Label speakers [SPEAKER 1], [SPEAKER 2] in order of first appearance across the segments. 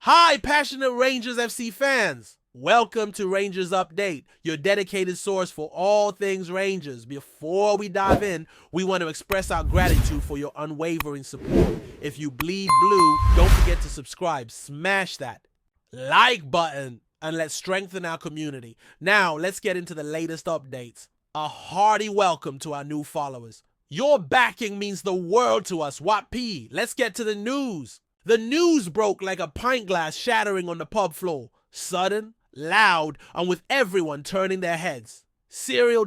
[SPEAKER 1] Hi, passionate Rangers FC fans. Welcome to Rangers Update, your dedicated source for all things Rangers. Before we dive in, we want to express our gratitude for your unwavering support. If you bleed blue, don't forget to subscribe. Smash that like button and let's strengthen our community. Now, let's get into the latest updates. A hearty welcome to our new followers. Your backing means the world to us. What P? Let's get to the news. The news broke like a pint glass shattering on the pub floor. Sudden, loud, and with everyone turning their heads. CYRIEL,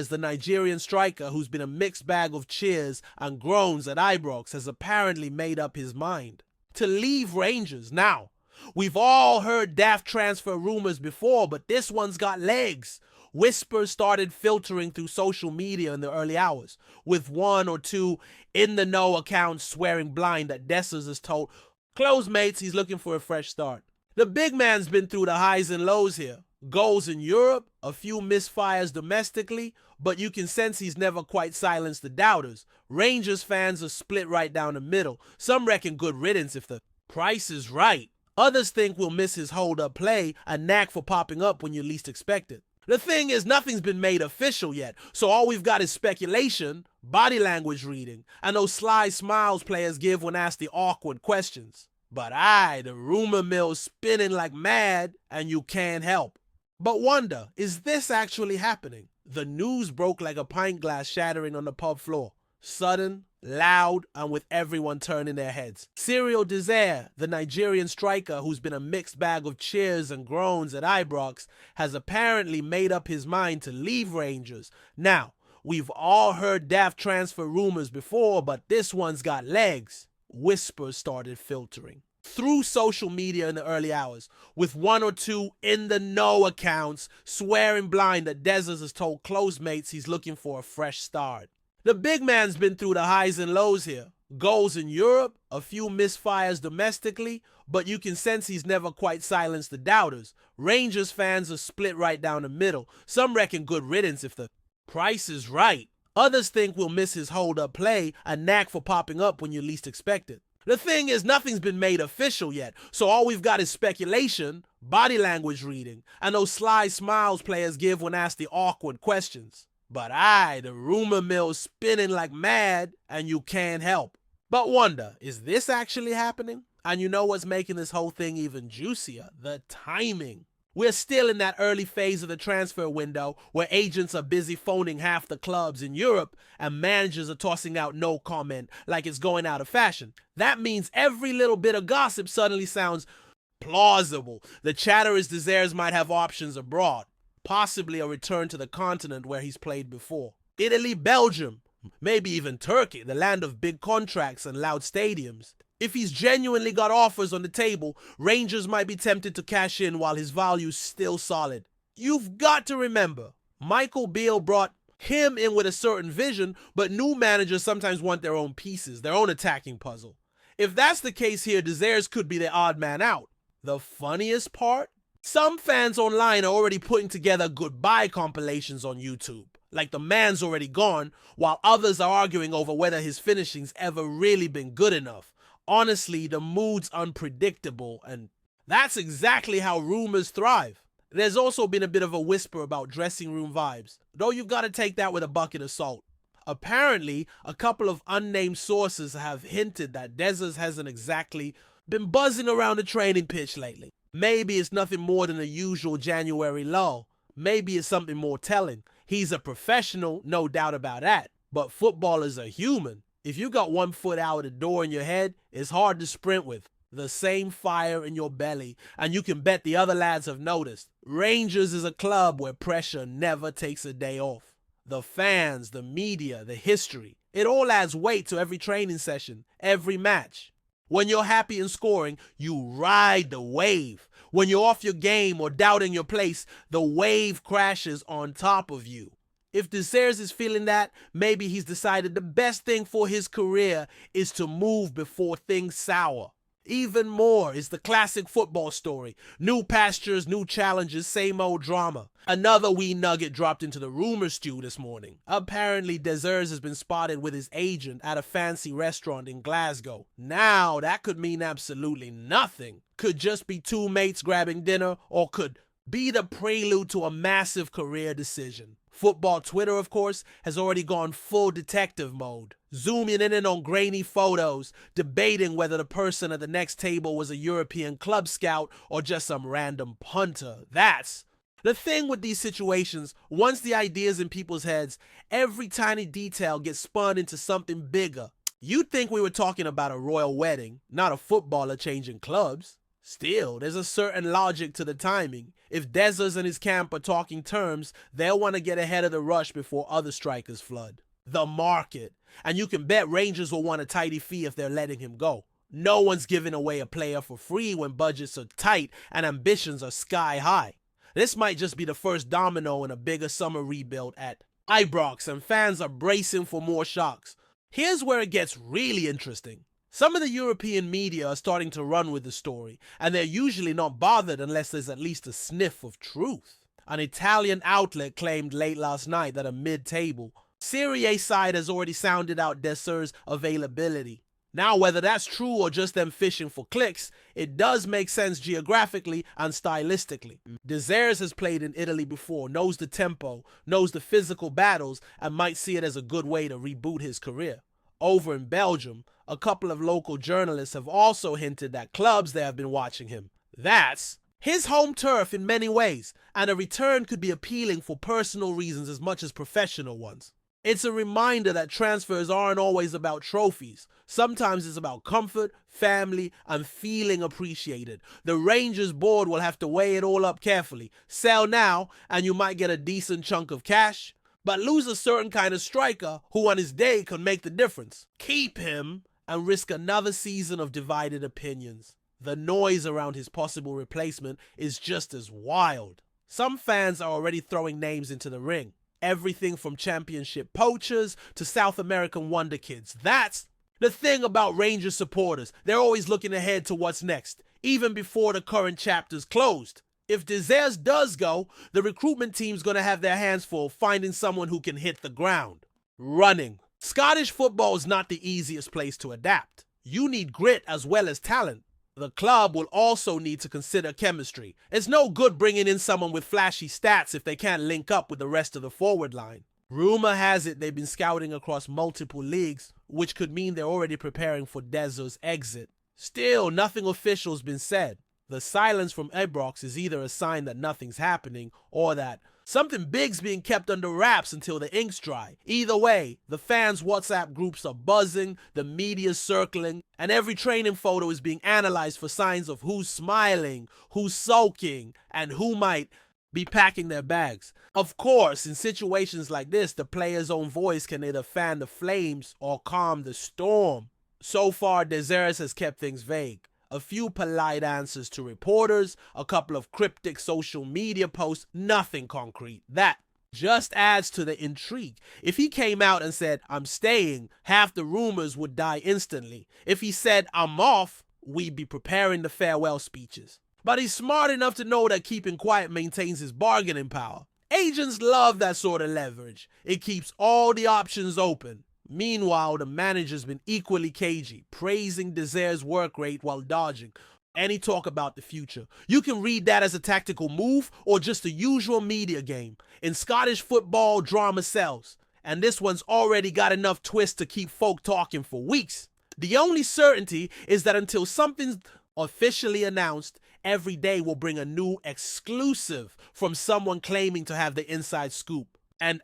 [SPEAKER 1] the Nigerian striker who's been a mixed bag of cheers and groans at IBROX, has apparently made up his mind to leave Rangers. Now, we've all heard daft transfer rumors before, but this one's got legs. Whispers started filtering through social media in the early hours, with one or two in-the-know accounts swearing blind that Dessers has told close mates he's looking for a fresh start. The big man's been through the highs and lows here. Goals in Europe, a few misfires domestically, but you can sense he's never quite silenced the doubters. Rangers fans are split right down the middle. Some reckon good riddance if the price is right. Others think we'll miss his hold-up play, a knack for popping up when you least expect it. The thing is, nothing's been made official yet, so all we've got is speculation, body language reading, and those sly smiles players give when asked the awkward questions. But the rumor mill's spinning like mad, and you can't help but wonder, is this actually happening? The news broke like a pint glass shattering on the pub floor. Sudden, loud, and with everyone turning their heads. CYRIEL, the Nigerian striker who's been a mixed bag of cheers and groans at IBROX, has apparently made up his mind to leave Rangers. Now, we've all heard daft transfer rumors before, but this one's got legs. Whispers started filtering through social media in the early hours, with one or two in-the-know accounts swearing blind that Dessers has told close mates he's looking for a fresh start. The big man's been through the highs and lows here. Goals in Europe, a few misfires domestically, but you can sense he's never quite silenced the doubters. Rangers fans are split right down the middle. Some reckon good riddance if the price is right. Others think we'll miss his hold-up play, a knack for popping up when you least expect it. The thing is, nothing's been made official yet, so all we've got is speculation, body language reading, and those sly smiles players give when asked the awkward questions. But the rumor mill's spinning like mad, and you can't help but wonder, is this actually happening? And you know what's making this whole thing even juicier? The timing. We're still in that early phase of the transfer window where agents are busy phoning half the clubs in Europe and managers are tossing out no comment like it's going out of fashion. That means every little bit of gossip suddenly sounds plausible. The chatter is Dessers might have options abroad. Possibly a return to the continent where he's played before. Italy, Belgium, maybe even Turkey, the land of big contracts and loud stadiums. If he's genuinely got offers on the table, Rangers might be tempted to cash in while his value's still solid. You've got to remember, Michael Beale brought him in with a certain vision, but new managers sometimes want their own pieces, their own attacking puzzle. If that's the case here, Dessers could be the odd man out. The funniest part? Some fans online are already putting together goodbye compilations on YouTube, like the man's already gone, while others are arguing over whether his finishing's ever really been good enough. Honestly, the mood's unpredictable, and that's exactly how rumors thrive. There's also been a bit of a whisper about dressing room vibes, though you've got to take that with a bucket of salt. Apparently, a couple of unnamed sources have hinted that Dessers hasn't exactly been buzzing around the training pitch lately. Maybe it's nothing more than a usual January lull. Maybe it's something more telling. He's a professional, no doubt about that, but footballers are human. If you got one foot out the door in your head, it's hard to sprint with. The same fire in your belly, and you can bet the other lads have noticed. Rangers is a club where pressure never takes a day off. The fans, the media, the history, it all adds weight to every training session, every match. When you're happy and scoring, you ride the wave. When you're off your game or doubting your place, the wave crashes on top of you. If Dessers is feeling that, maybe he's decided the best thing for his career is to move before things sour. Even more is the classic football story. New pastures, new challenges, same old drama. Another wee nugget dropped into the rumor stew this morning. Apparently, Dessers has been spotted with his agent at a fancy restaurant in Glasgow. Now, that could mean absolutely nothing. Could just be two mates grabbing dinner, or could be the prelude to a massive career decision. Football Twitter, of course, has already gone full detective mode, zooming in on grainy photos, debating whether the person at the next table was a European club scout or just some random punter. That's the thing with these situations. Once the idea's in people's heads, every tiny detail gets spun into something bigger. You'd think we were talking about a royal wedding, not a footballer changing clubs. Still, there's a certain logic to the timing. If Dessers and his camp are talking terms, they'll want to get ahead of the rush before other strikers flood. The market. And you can bet Rangers will want a tidy fee if they're letting him go. No one's giving away a player for free when budgets are tight and ambitions are sky high. This might just be the first domino in a bigger summer rebuild at IBROX, and fans are bracing for more shocks. Here's where it gets really interesting. Some of the European media are starting to run with the story, and they're usually not bothered unless there's at least a sniff of truth. An Italian outlet claimed late last night that a mid-table CYRIEL side has already sounded out Dessers' availability. Now, whether that's true or just them fishing for clicks, it does make sense geographically and stylistically. Dessers has played in Italy before, knows the tempo, knows the physical battles, and might see it as a good way to reboot his career. Over in Belgium, a couple of local journalists have also hinted that clubs there have been watching him. That's his home turf in many ways, and a return could be appealing for personal reasons as much as professional ones. It's a reminder that transfers aren't always about trophies. Sometimes it's about comfort, family, and feeling appreciated. The Rangers board will have to weigh it all up carefully. Sell now, and you might get a decent chunk of cash, but lose a certain kind of striker who on his day could make the difference. Keep him and risk another season of divided opinions. The noise around his possible replacement is just as wild. Some fans are already throwing names into the ring. Everything from championship poachers to South American wonder kids. That's the thing about Rangers supporters. They're always looking ahead to what's next, even before the current chapter's closed. If Dessers does go, the recruitment team's going to have their hands full finding someone who can hit the ground running. Scottish football is not the easiest place to adapt. You need grit as well as talent. The club will also need to consider chemistry. It's no good bringing in someone with flashy stats if they can't link up with the rest of the forward line. Rumor has it they've been scouting across multiple leagues, which could mean they're already preparing for Dessers' exit. Still, nothing official's been said. The silence from IBROX is either a sign that nothing's happening or that something big's being kept under wraps until the ink's dry. Either way, the fans' WhatsApp groups are buzzing, the media's circling, and every training photo is being analyzed for signs of who's smiling, who's sulking, and who might be packing their bags. Of course, in situations like this, the player's own voice can either fan the flames or calm the storm. So far, Dessers has kept things vague. A few polite answers to reporters, a couple of cryptic social media posts, nothing concrete. That just adds to the intrigue. If he came out and said, "I'm staying," half the rumors would die instantly. If he said, "I'm off," we'd be preparing the farewell speeches. But he's smart enough to know that keeping quiet maintains his bargaining power. Agents love that sort of leverage. It keeps all the options open. Meanwhile, the manager's been equally cagey, praising Dessers' work rate while dodging any talk about the future. You can read that as a tactical move or just a usual media game. In Scottish football, drama sells, and this one's already got enough twist to keep folk talking for weeks. The only certainty is that until something's officially announced, every day will bring a new exclusive from someone claiming to have the inside scoop. And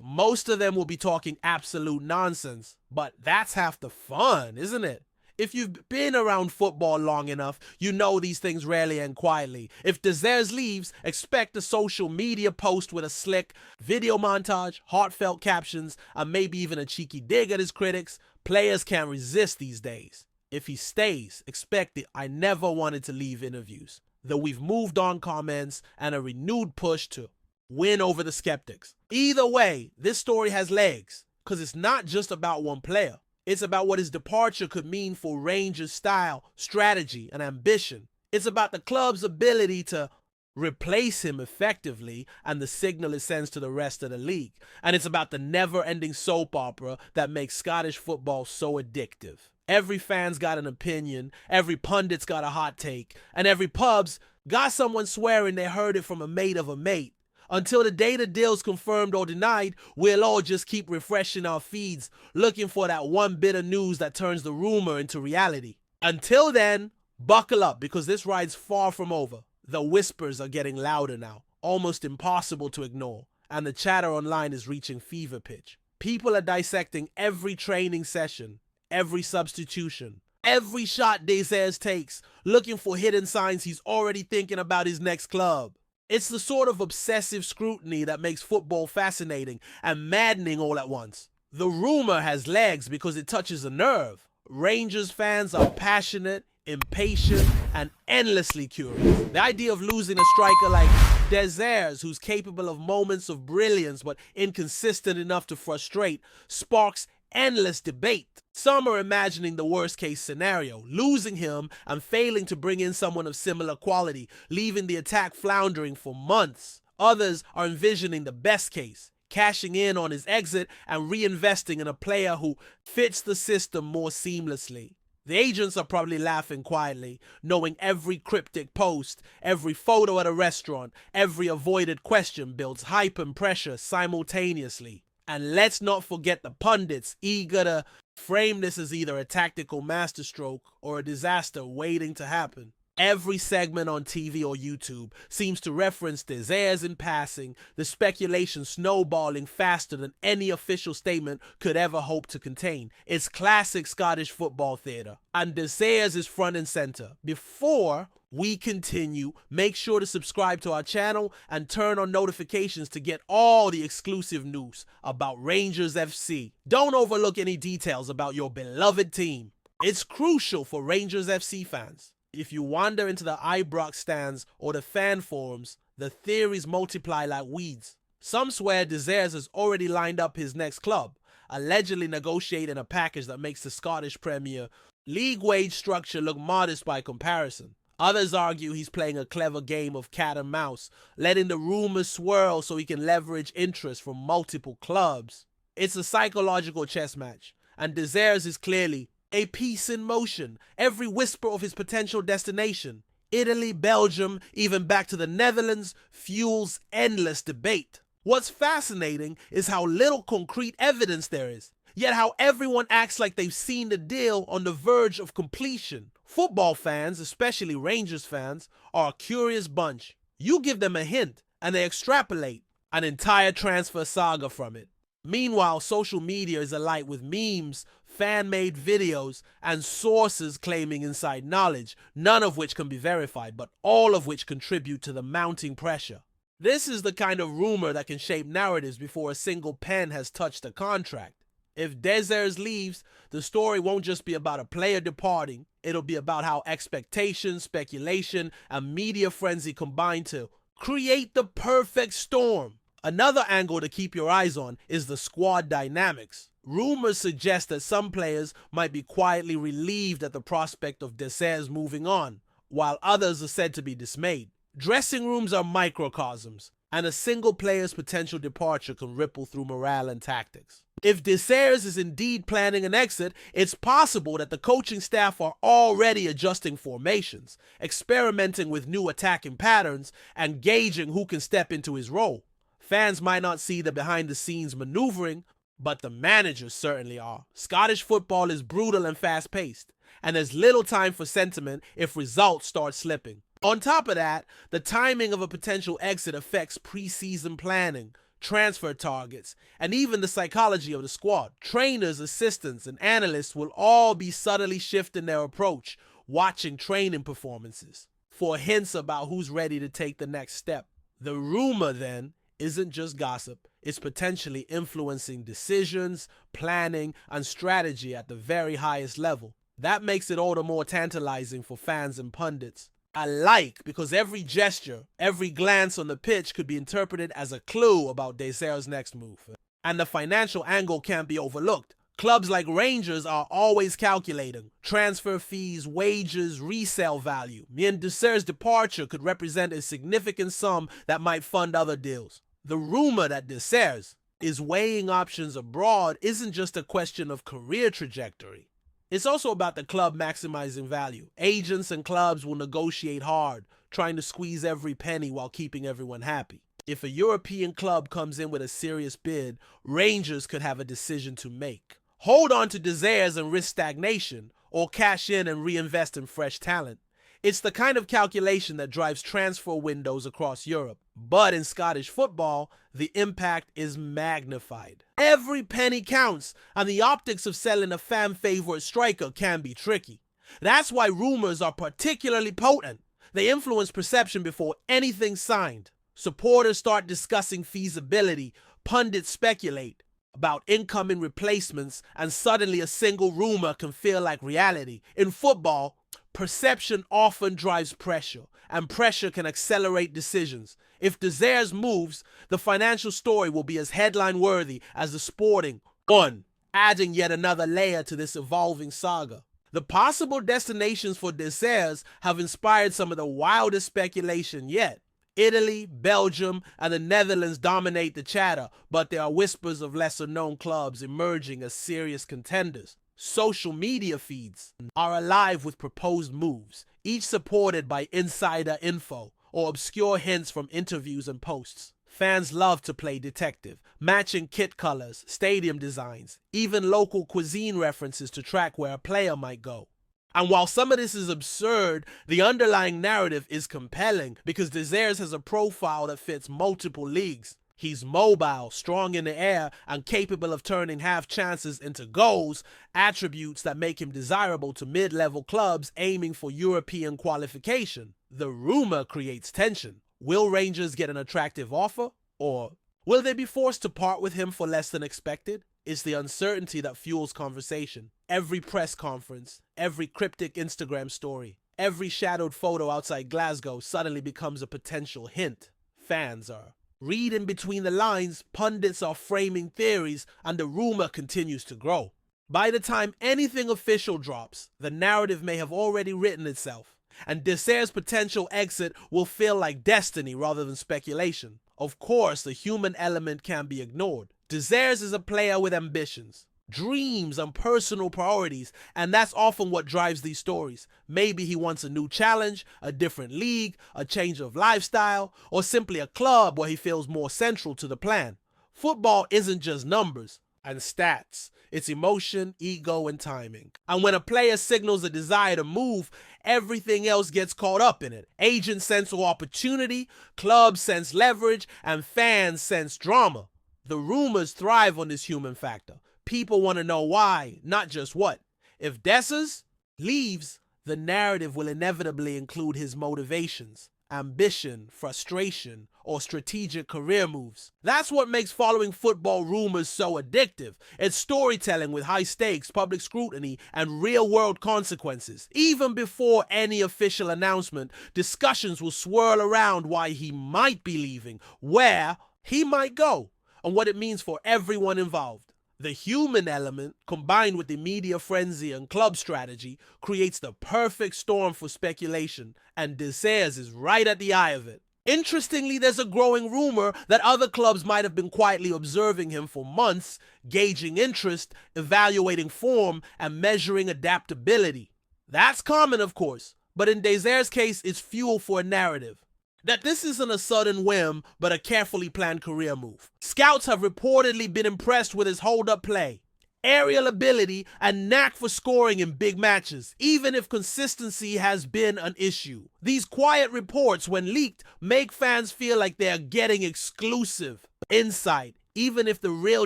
[SPEAKER 1] most of them will be talking absolute nonsense, but that's half the fun, isn't it? If you've been around football long enough, you know these things rarely end quietly. If Dessers leaves, expect a social media post with a slick video montage, heartfelt captions, and maybe even a cheeky dig at his critics. Players can't resist these days. If he stays, expect the "I never wanted to leave" interviews, the "we've moved on" comments, and a renewed push to win over the skeptics. Either way, this story has legs, because it's not just about one player. It's about what his departure could mean for Rangers' style, strategy, and ambition. It's about the club's ability to replace him effectively and the signal it sends to the rest of the league. And it's about the never-ending soap opera that makes Scottish football so addictive. Every fan's got an opinion, every pundit's got a hot take, and every pub's got someone swearing they heard it from a mate of a mate. Until the day the deal's confirmed or denied, we'll all just keep refreshing our feeds, looking for that one bit of news that turns the rumor into reality. Until then, buckle up, because this ride's far from over. The whispers are getting louder now, almost impossible to ignore, and the chatter online is reaching fever pitch. People are dissecting every training session, every substitution, every shot Desires takes, looking for hidden signs he's already thinking about his next club. It's the sort of obsessive scrutiny that makes football fascinating and maddening all at once. The rumor has legs because it touches a nerve. Rangers fans are passionate, impatient, and endlessly curious. The idea of losing a striker like Desires, who's capable of moments of brilliance but inconsistent enough to frustrate, sparks endless debate. Some are imagining the worst-case scenario, losing him and failing to bring in someone of similar quality, leaving the attack floundering for months. Others are envisioning the best case, cashing in on his exit and reinvesting in a player who fits the system more seamlessly. The agents are probably laughing quietly, knowing every cryptic post, every photo at a restaurant, every avoided question builds hype and pressure simultaneously. And let's not forget the pundits, eager to frame this as either a tactical masterstroke or a disaster waiting to happen. Every segment on TV or YouTube seems to reference Desires in passing, the speculation snowballing faster than any official statement could ever hope to contain. It's classic Scottish football theatre, and Desires is front and center. Before we continue, make sure to subscribe to our channel and turn on notifications to get all the exclusive news about Rangers FC. Don't overlook any details about your beloved team. It's crucial for Rangers FC fans. If you wander into the IBROX stands or the fan forums, the theories multiply like weeds. Some swear Desires has already lined up his next club, allegedly negotiating a package that makes the Scottish Premier League wage structure look modest by comparison. Others argue he's playing a clever game of cat and mouse, letting the rumors swirl so he can leverage interest from multiple clubs. It's a psychological chess match, and Desires is clearly a piece in motion, every whisper of his potential destination. Italy, Belgium, even back to the Netherlands, fuels endless debate. What's fascinating is how little concrete evidence there is, yet how everyone acts like they've seen the deal on the verge of completion. Football fans, especially Rangers fans, are a curious bunch. You give them a hint, and they extrapolate an entire transfer saga from it. Meanwhile, social media is alight with memes, fan-made videos, and sources claiming inside knowledge, none of which can be verified, but all of which contribute to the mounting pressure. This is the kind of rumor that can shape narratives before a single pen has touched a contract. If Desires leaves, the story won't just be about a player departing, it'll be about how expectation, speculation, and media frenzy combine to create the perfect storm. Another angle to keep your eyes on is the squad dynamics. Rumors suggest that some players might be quietly relieved at the prospect of Desires moving on, while others are said to be dismayed. Dressing rooms are microcosms, and a single player's potential departure can ripple through morale and tactics. If Desires is indeed planning an exit, it's possible that the coaching staff are already adjusting formations, experimenting with new attacking patterns, and gauging who can step into his role. Fans might not see the behind-the-scenes maneuvering, but the managers certainly are. Scottish football is brutal and fast-paced, and there's little time for sentiment if results start slipping. On top of that, the timing of a potential exit affects pre-season planning, transfer targets, and even the psychology of the squad. Trainers, assistants, and analysts will all be subtly shifting their approach, watching training performances for hints about who's ready to take the next step. The rumor, then, isn't just gossip. It's potentially influencing decisions, planning, and strategy at the very highest level. That makes it all the more tantalizing for fans and pundits alike, because every gesture, every glance on the pitch could be interpreted as a clue about Desires' next move. And the financial angle can't be overlooked. Clubs like Rangers are always calculating transfer fees, wages, resale value. And Dessers' departure could represent a significant sum that might fund other deals. The rumor that Dessers is weighing options abroad isn't just a question of career trajectory. It's also about the club maximizing value. Agents and clubs will negotiate hard, trying to squeeze every penny while keeping everyone happy. If a European club comes in with a serious bid, Rangers could have a decision to make. Hold on to Dessers and risk stagnation, or cash in and reinvest in fresh talent. It's the kind of calculation that drives transfer windows across Europe. But in Scottish football, the impact is magnified. Every penny counts, and the optics of selling a fan-favorite striker can be tricky. That's why rumors are particularly potent. They influence perception before anything's signed. Supporters start discussing feasibility, pundits speculate about incoming replacements, and suddenly a single rumor can feel like reality. In football, perception often drives pressure, and pressure can accelerate decisions. If Dessers moves, the financial story will be as headline-worthy as the sporting one, adding yet another layer to this evolving saga. The possible destinations for Dessers have inspired some of the wildest speculation yet. Italy, Belgium, and the Netherlands dominate the chatter, but there are whispers of lesser-known clubs emerging as serious contenders. Social media feeds are alive with proposed moves, each supported by insider info or obscure hints from interviews and posts. Fans love to play detective, matching kit colors, stadium designs, even local cuisine references to track where a player might go. And while some of this is absurd, the underlying narrative is compelling because Dessers has a profile that fits multiple leagues. He's mobile, strong in the air, and capable of turning half chances into goals, attributes that make him desirable to mid-level clubs aiming for European qualification. The rumor creates tension. Will Rangers get an attractive offer? Or will they be forced to part with him for less than expected? It's the uncertainty that fuels conversation. Every press conference, every cryptic Instagram story, every shadowed photo outside Glasgow suddenly becomes a potential hint. Fans are reading between the lines, pundits are framing theories, and the rumor continues to grow. By the time anything official drops, the narrative may have already written itself, and Dessers' potential exit will feel like destiny rather than speculation. Of course, the human element can't be ignored. Dessers is a player with ambitions, dreams, and personal priorities, and that's often what drives these stories. Maybe he wants a new challenge, a different league, a change of lifestyle, or simply a club where he feels more central to the plan. Football isn't just numbers and stats. It's emotion, ego, and timing. And when a player signals a desire to move, everything else gets caught up in it. Agents sense opportunity, clubs sense leverage, and fans sense drama. The rumors thrive on this human factor. People want to know why, not just what. If Dessers leaves, the narrative will inevitably include his motivations, ambition, frustration, or strategic career moves. That's what makes following football rumors so addictive. It's storytelling with high stakes, public scrutiny, and real-world consequences. Even before any official announcement, discussions will swirl around why he might be leaving, where he might go, and what it means for everyone involved. The human element, combined with the media frenzy and club strategy, creates the perfect storm for speculation, and Dessers is right at the eye of it. Interestingly, there's a growing rumor that other clubs might have been quietly observing him for months, gauging interest, evaluating form, and measuring adaptability. That's common, of course, but in Dessers' case, it's fuel for a narrative. That this isn't a sudden whim, but a carefully planned career move. Scouts have reportedly been impressed with his hold-up play, aerial ability, and knack for scoring in big matches, even if consistency has been an issue. These quiet reports, when leaked, make fans feel like they are getting exclusive insight, even if the real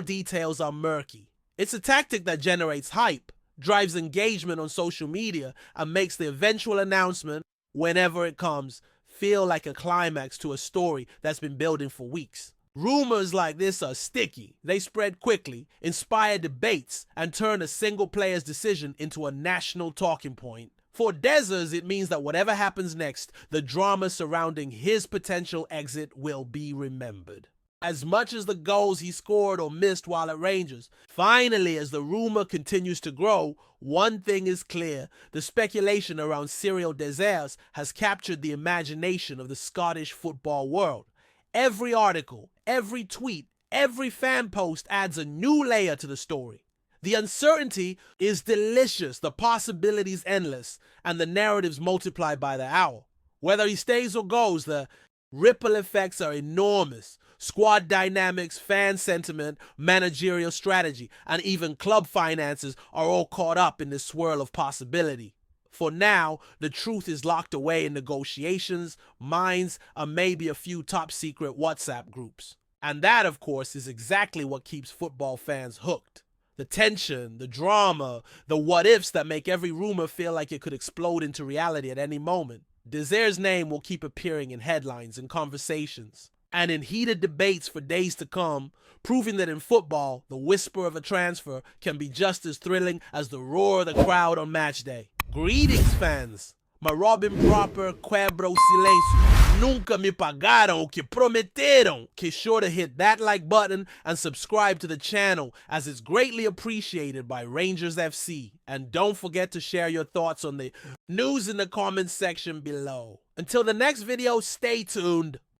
[SPEAKER 1] details are murky. It's a tactic that generates hype, drives engagement on social media, and makes the eventual announcement, whenever it comes, feel like a climax to a story that's been building for weeks. Rumors like this are sticky. They spread quickly, inspire debates, and turn a single player's decision into a national talking point. For Dessers, it means that whatever happens next, the drama surrounding his potential exit will be remembered. as much as the goals he scored or missed while at Rangers. Finally, as the rumor continues to grow, one thing is clear. The speculation around CYRIEL has captured the imagination of the Scottish football world. Every article, every tweet, every fan post adds a new layer to the story. The uncertainty is delicious, the possibilities endless, and the narratives multiplied by the hour. Whether he stays or goes, the ripple effects are enormous. Squad dynamics, fan sentiment, managerial strategy, and even club finances are all caught up in this swirl of possibility. For now, the truth is locked away in negotiations, minds, and maybe a few top-secret WhatsApp groups. And that, of course, is exactly what keeps football fans hooked. The tension, the drama, the what-ifs that make every rumor feel like it could explode into reality at any moment. Désir's name will keep appearing in headlines and conversations, and in heated debates for days to come, proving that in football, the whisper of a transfer can be just as thrilling as the roar of the crowd on match day. Greetings, fans! Marobin proper, quebra o silêncio. Nunca me pagaram o que prometeram. Be sure to hit that like button and subscribe to the channel, as it's greatly appreciated by Rangers FC. And don't forget to share your thoughts on the news in the comments section below. Until the next video, stay tuned.